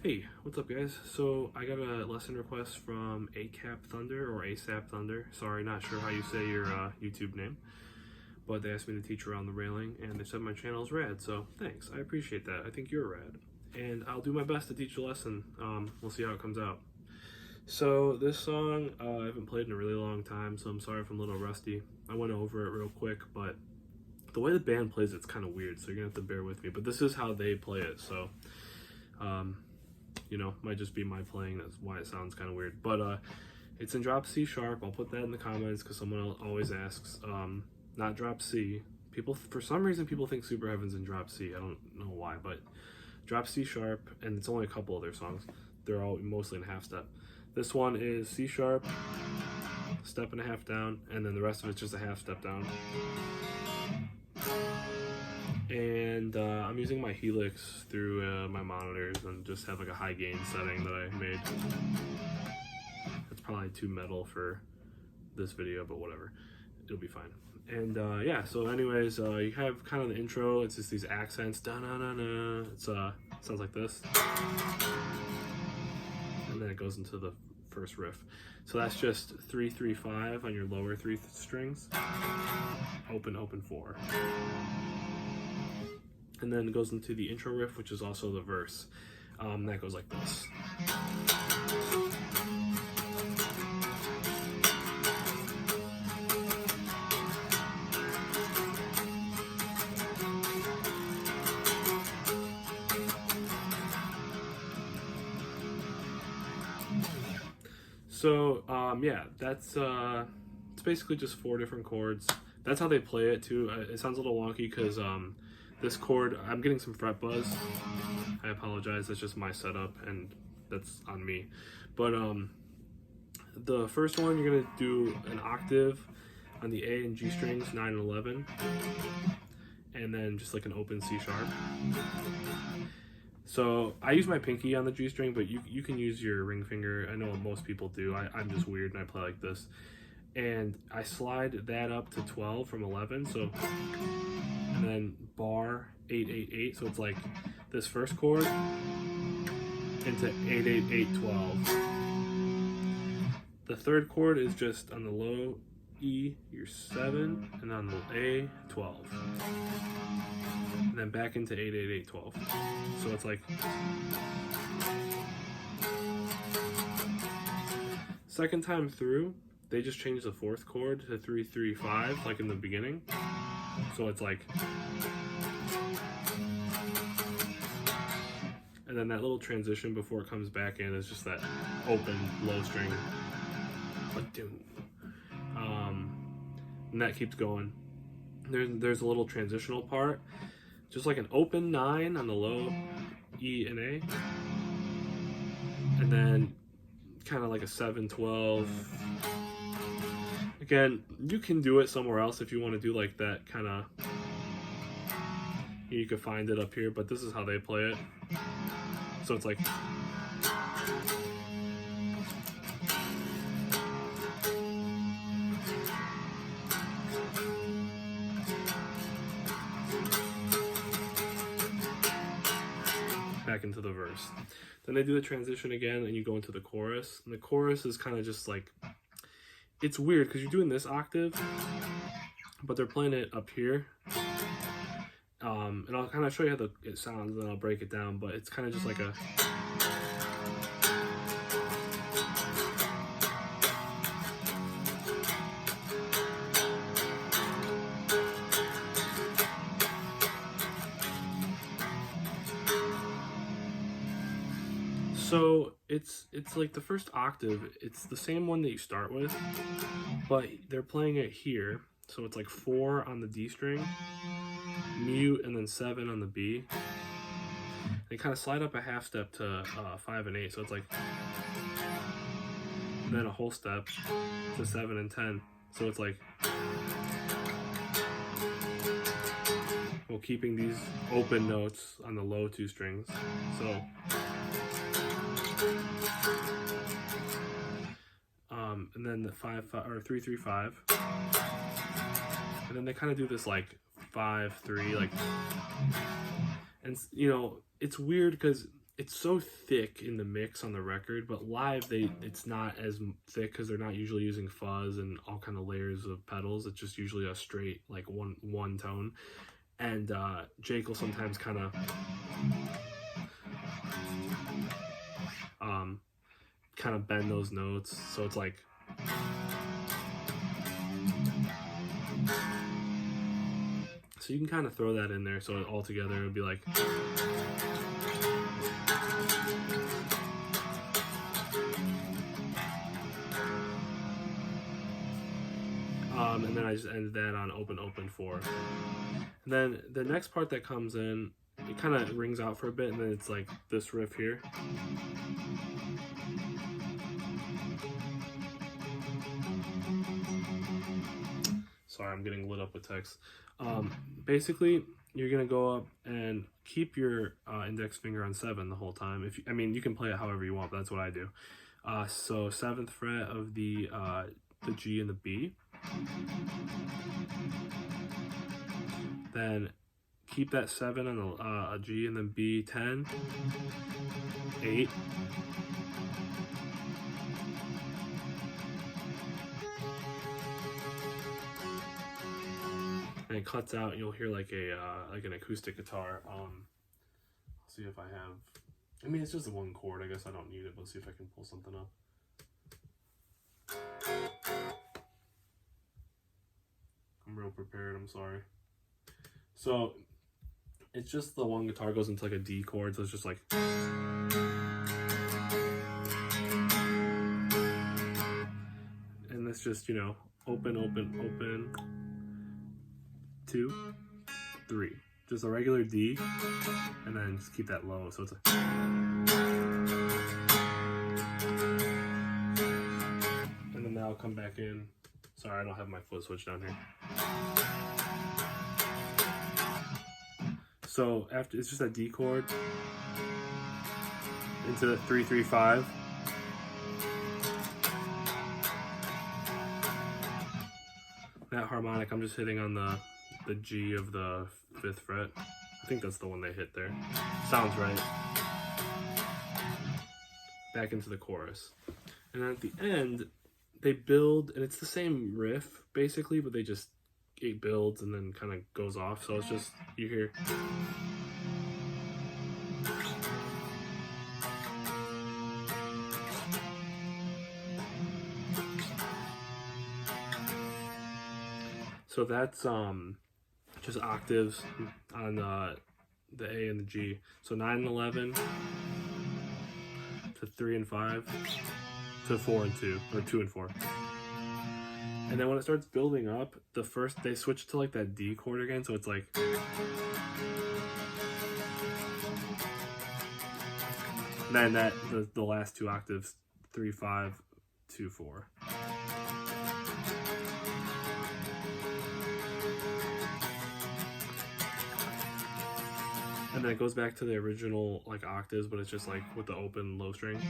Hey, what's up guys? So I got a lesson request from ACAP Thunder or ASAP Thunder. Sorry, not sure how you say your YouTube name. But they asked me to teach around the railing and they said my channel is rad, so thanks. I appreciate that. I think you're rad. And I'll do my best to teach a lesson. We'll see how it comes out. So this song, I haven't played in a really long time, so I'm sorry if I'm a little rusty. I went over it real quick, but the way the band plays it's kind of weird, so you're gonna have to bear with me. But this is how they play it, so you know, might just be my playing, that's why it sounds kind of weird. But it's in drop C sharp. I'll put that in the comments because someone always asks. Not drop C. People, for some reason, people think Superheaven's in drop C. I don't know why, but drop C sharp, and it's only a couple of their songs. They're all mostly in half step. This one is C sharp, step and a half down, and then the rest of it's just a half step down. And I'm using my Helix through my monitors and just have like a high gain setting that I made. It's probably too metal for this video, but whatever, it'll be fine. And yeah, so anyways, you have kind of the intro. It's just these accents, da-na-na-na. It's sounds like this, and then it goes into the first riff. So that's just 3-3-5 on your lower three strings, open 4. And then it goes into the intro riff, which is also the verse. That goes like this. So yeah, that's it's basically just 4 different chords. That's how they play it too. It sounds a little wonky because this chord, I'm getting some fret buzz. I apologize, that's just my setup and that's on me. But the first one, you're gonna do an octave on the A and G strings, 9 and 11, and then just like an open C sharp. So I use my pinky on the G string, but you can use your ring finger. I know most people do. I'm just weird and I play like this. And I slide that up to 12 from 11, so, and then bar 8-8-8, so it's like this first chord into 8-8-8-12. The third chord is just on the low E, your 7, and on the A, 12. And then back into 8-8-8-12. So it's like, second time through, they just changed the fourth chord to 3-3-5, like in the beginning. So it's like, and then that little transition before it comes back in is just that open low string. And that keeps going. There's a little transitional part, just like an open 9 on the low E and A, and then kind of like a 7-12. Again, you can do it somewhere else if you want to do like that kind of, you could find it up here, but this is how they play it. So it's like, back into the verse. Then they do the transition again and you go into the chorus. And the chorus is kind of just like, it's weird because you're doing this octave, but they're playing it up here. And I'll kind of show you how it sounds and then I'll break it down, but it's kind of just like a, so it's like the first octave, it's the same one that you start with, but they're playing it here. So it's like 4 on the D string, mute, and then 7 on the B. They kind of slide up a half step to 5 and 8. So it's like, and then a whole step to 7 and 10. So it's like, well, keeping these open notes on the low 2 strings. So and then the 5-5 or 3-3-5, and then they kind of do this like 5-3, like, and you know, it's weird because it's so thick in the mix on the record, but live it's not as thick because they're not usually using fuzz and all kind of layers of pedals. It's just usually a straight like one tone, and Jake will sometimes kind of bend those notes, so it's like. So you can kind of throw that in there, so all together it would be like. And then I just ended that on open 4. And then the next part that comes in, it kind of rings out for a bit, and then it's like this riff here. Sorry, I'm getting lit up with text. Basically, you're gonna go up and keep your index finger on 7 the whole time. You can play it however you want, but that's what I do. So 7th fret of the G and the B. Then keep that 7 on a G and then B, 10, 8. And it cuts out, and you'll hear like an acoustic guitar. I'll see if I have. I mean, it's just a 1 chord. I guess I don't need it. Let's see if I can pull something up. I'm real prepared. I'm sorry. So it's just the 1 guitar goes into like a D chord, so it's just like. And that's just, open, open, open. 2, 3. Just a regular D, and then just keep that low. So it's a. And then that'll come back in. Sorry, I don't have my foot switch down here. So after it's just a D chord into the 3, 3, 5. That harmonic, I'm just hitting on the G of the 5th fret. I think that's the one they hit there. Sounds right. Back into the chorus. And then at the end, they build, and it's the same riff, basically, but it builds and then kind of goes off. So it's just, you hear. So that's just octaves on the A and the G. So 9 and 11 to 3 and 5 to 4 and 2, or 2 and 4. And then when it starts building up, they switch to like that D chord again, so it's like. And then the last 2 octaves, 3, 5, 2, 4. And then it goes back to the original like octaves, but it's just like with the open low string.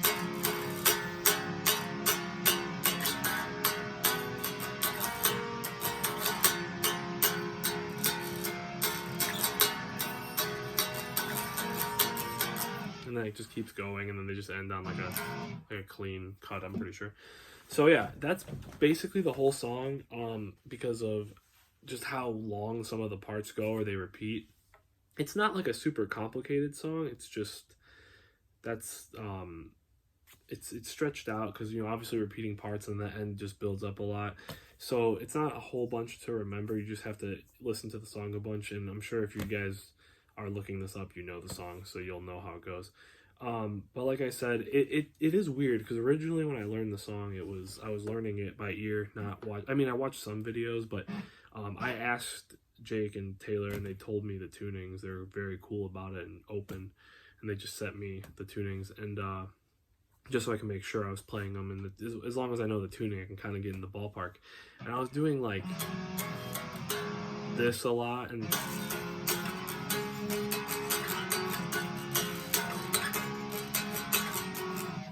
And then it just keeps going, and then they just end on like a clean cut, I'm pretty sure. So yeah, that's basically the whole song, because of just how long some of the parts go or they repeat. It's not like a super complicated song. It's just it's stretched out because obviously repeating parts and the end just builds up a lot. So it's not a whole bunch to remember. You just have to listen to the song a bunch, and I'm sure if you guys are looking this up, you know the song, so you'll know how it goes. But like I said, it is weird because originally when I learned the song, I was learning it by ear, not watch. I mean, I watched some videos, but I asked Jake and Taylor, and they told me the tunings. They were very cool about it and open, and they just sent me the tunings, and just so I can make sure I was playing them, and as long as I know the tuning, I can kind of get in the ballpark. And I was doing like this a lot, and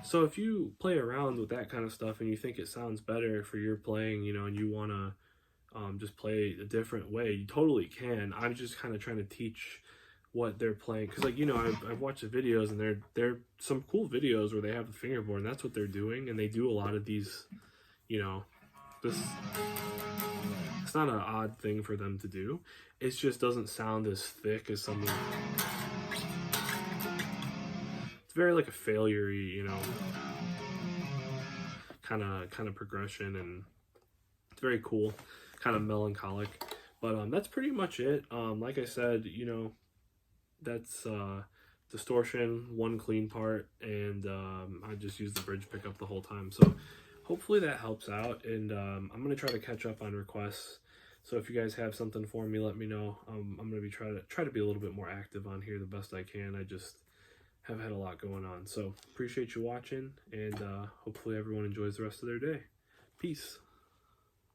so if you play around with that kind of stuff and you think it sounds better for your playing, and you want to just play a different way, you totally can. I'm just kind of trying to teach what they're playing, because like, you know, I've watched the videos, and they're some cool videos where they have the fingerboard and that's what they're doing, and they do a lot of these, you know, this, it's not an odd thing for them to do. It just doesn't sound as thick as something. It's very like a failure-y, you know, kind of progression, and it's very cool, kind of melancholic. But that's pretty much it. Like I said, you know, that's distortion, one clean part, and I just used the bridge pickup the whole time. So hopefully that helps out, and I'm gonna try to catch up on requests. So if you guys have something for me, let me know. I'm gonna be try to be a little bit more active on here the best I can. I just have had a lot going on. So appreciate you watching, and hopefully everyone enjoys the rest of their day. Peace.